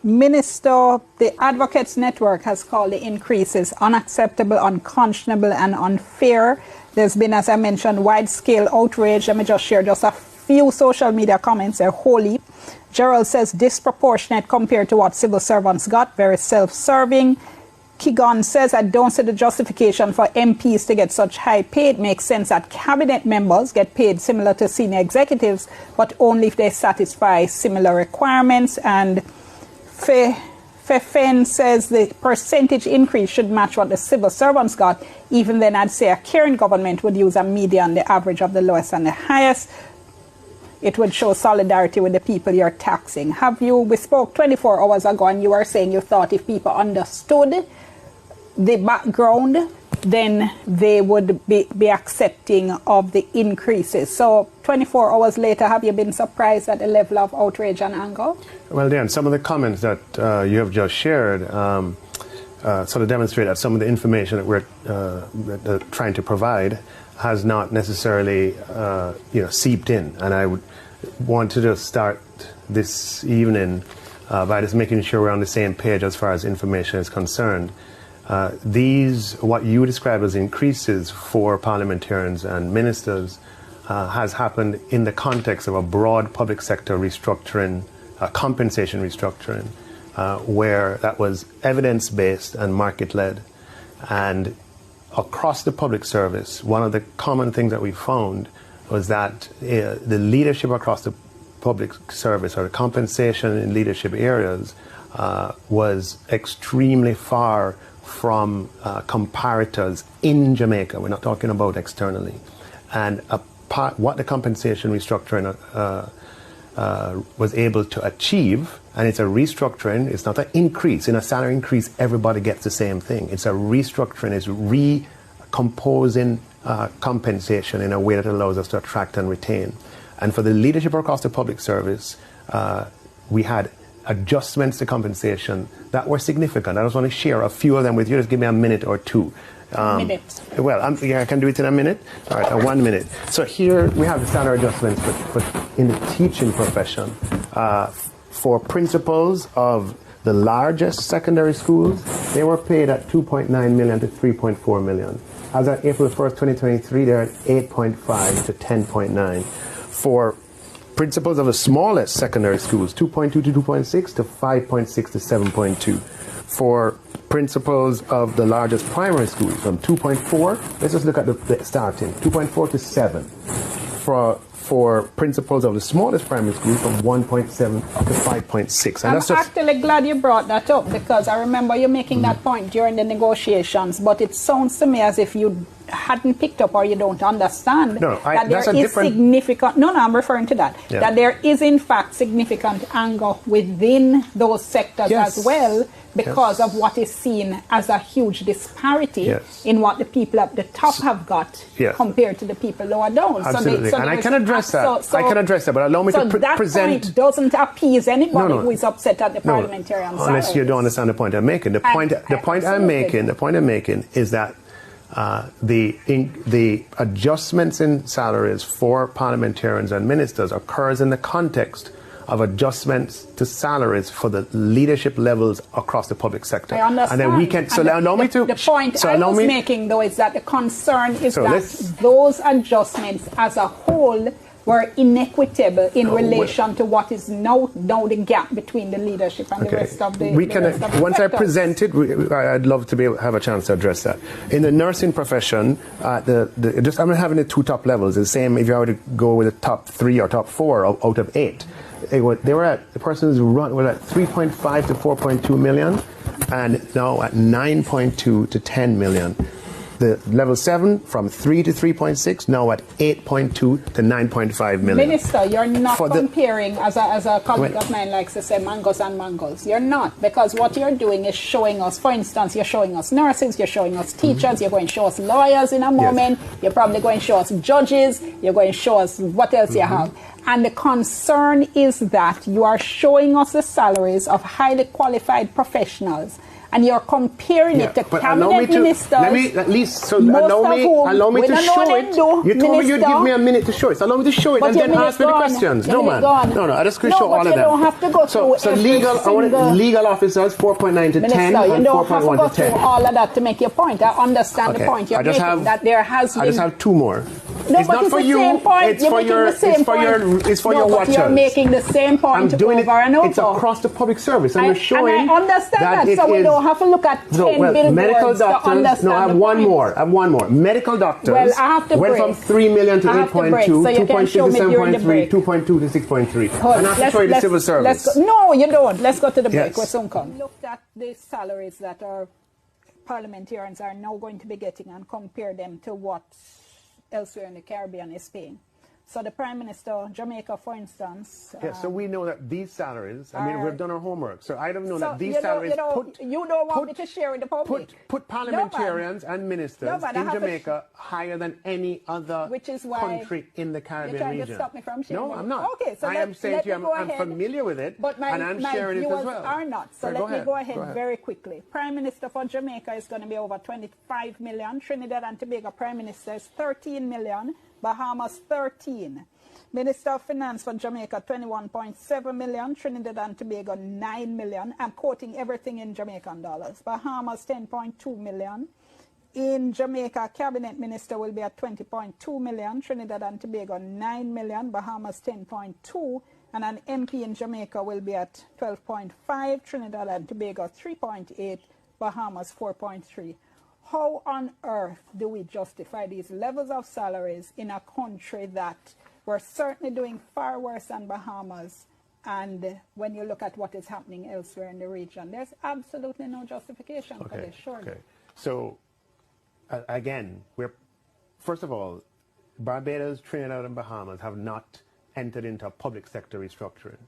Minister, the Advocates Network has called the increases unacceptable, unconscionable, and unfair. There's been, as I mentioned, wide-scale outrage. Let me just share just a few social media comments. They're wholly. Gerald says disproportionate compared to what civil servants got, very self-serving. Kigon says, I don't see the justification for MPs to get such high pay. It makes sense that cabinet members get paid similar to senior executives, but only if they satisfy similar requirements. And Fefen says the percentage increase should match what the civil servants got. Even then, I'd say a caring government would use a median, the average of the lowest and the highest. It would show solidarity with the people you're taxing. We spoke 24 hours ago, and you were saying you thought if people understood the background, then they would be accepting of the increases. So 24 hours later, have you been surprised at the level of outrage and anger? Well, Dan, some of the comments that you have just shared sort of demonstrate that some of the information that we're trying to provide has not necessarily seeped in. And I would want to just start this evening by just making sure we're on the same page as far as information is concerned. What you describe as increases for parliamentarians and ministers has happened in the context of a broad public sector restructuring, compensation restructuring, where that was evidence-based and market-led. And across the public service, one of the common things that we found was that the leadership across the public service, or the compensation in leadership areas, was extremely far from comparators in Jamaica. We're not talking about externally. And what the compensation restructuring was able to achieve, and it's a restructuring, it's not an increase. In a salary increase, everybody gets the same thing. It's a restructuring, it's recomposing compensation in a way that allows us to attract and retain. And for the leadership across the public service, we had adjustments to compensation that were significant. I just want to share a few of them with you. Just give me a minute or two. Minute. Well, I can do it in a minute. All right, 1 minute. So here we have the salary adjustments in the teaching profession. For principals of the largest secondary schools, they were paid at 2.9 million to 3.4 million. As of April 1st, 2023, they're at 8.5 to 10.9. For principals of the smallest secondary schools, 2.2 to 2.6 to 5.6 to 7.2. For principals of the largest primary schools, from 2.4, let's just look at the starting, 2.4 to 7. For principals of the smallest primary schools, from 1.7 to 5.6. I'm actually glad you brought that up, because I remember you making that point during the negotiations, but it sounds to me as if you hadn't picked up or you don't understand that there is significant, I'm referring to that, that there is in fact significant anger within those sectors as well, because of what is seen as a huge disparity in what the people at the top have got compared to the people lower down. Absolutely. And I can address that. I can address that, but allow me to present. Point doesn't appease anybody who is upset at the parliamentarian side. Unless you don't understand the point I'm making. The point I'm making is that the adjustments in salaries for parliamentarians and ministers occurs in the context of adjustments to salaries for the leadership levels across the public sector. I understand. And then we can. So allow me to. The point I was making, though, is that the concern is that those adjustments as a whole were inequitable in relation to what is now the gap between the leadership and the rest of the. Once I present it, I'd love to have a chance to address that. In the nursing profession, I'm having the two top levels. The same if you were to go with the top 3 or top 4 out of 8. The person's run was at 3.5 to 4.2 million, and now at 9.2 to 10 million. The level 7 from 3 to 3.6, now at 8.2 to 9.5 million. Minister, you're not comparing, as a colleague of mine likes to say, mangoes and mangoes. You're not, because what you're doing is showing us, for instance, you're showing us nurses, you're showing us teachers, you're going to show us lawyers in a moment, you're probably going to show us judges, you're going to show us what else you have. And the concern is that you are showing us the salaries of highly qualified professionals, and you're comparing it to cabinet ministers. Let me at least allow me to show it. You told me you'd give me a minute to show it. So allow me to show it and then ask me the questions. No, man. No. I just show all of them. You don't have to go through so legal officers 4.9 to 10 and 4.1 to 10. All of that to make your point. I understand the point you're making. That there has been. I just have two more. No, it's but not it's for the you. Same point. It's for your. It's for your watchers. You're making the same point over and over. It's across the public service, and you're showing. And I understand that. So we don't have to look at 10 billboards medical doctors. To understand. No, I have one more. Medical doctors. Well, I have to went from 3 million to 8.2, 2.6 to 7.3, 2.2 to 6.3. And I have to show you the civil service. No, you don't. Let's go to the break. We'll soon come. Looked at the salaries that our parliamentarians are now going to be getting and compare them to what elsewhere in the Caribbean is paying. So the Prime Minister, Jamaica, for instance. So we know that these salaries, we've done our homework. So I don't know that these salaries you don't want me to share with the public. Put parliamentarians and ministers in Jamaica higher than any other country in the Caribbean region. You're trying to stop me from sharing. No, I'm not. Okay, so I am saying to you, I'm familiar with it, and I'm sharing it as well. Are not. So let me go ahead very quickly. Prime Minister for Jamaica is going to be over 25 million. Trinidad and Tobago Prime Minister is 13 million. Bahamas 13. Minister of Finance for Jamaica 21.7 million. Trinidad and Tobago 9 million. I'm quoting everything in Jamaican dollars. Bahamas 10.2 million. In Jamaica, Cabinet Minister will be at 20.2 million. Trinidad and Tobago 9 million. Bahamas 10.2. And an MP in Jamaica will be at 12.5. Trinidad and Tobago 3.8. Bahamas 4.3. How on earth do we justify these levels of salaries in a country that we're certainly doing far worse than Bahamas? And when you look at what is happening elsewhere in the region, there's absolutely no justification for this, surely. Okay. So, again, first of all, Barbados, Trinidad, and Bahamas have not entered into a public sector restructuring.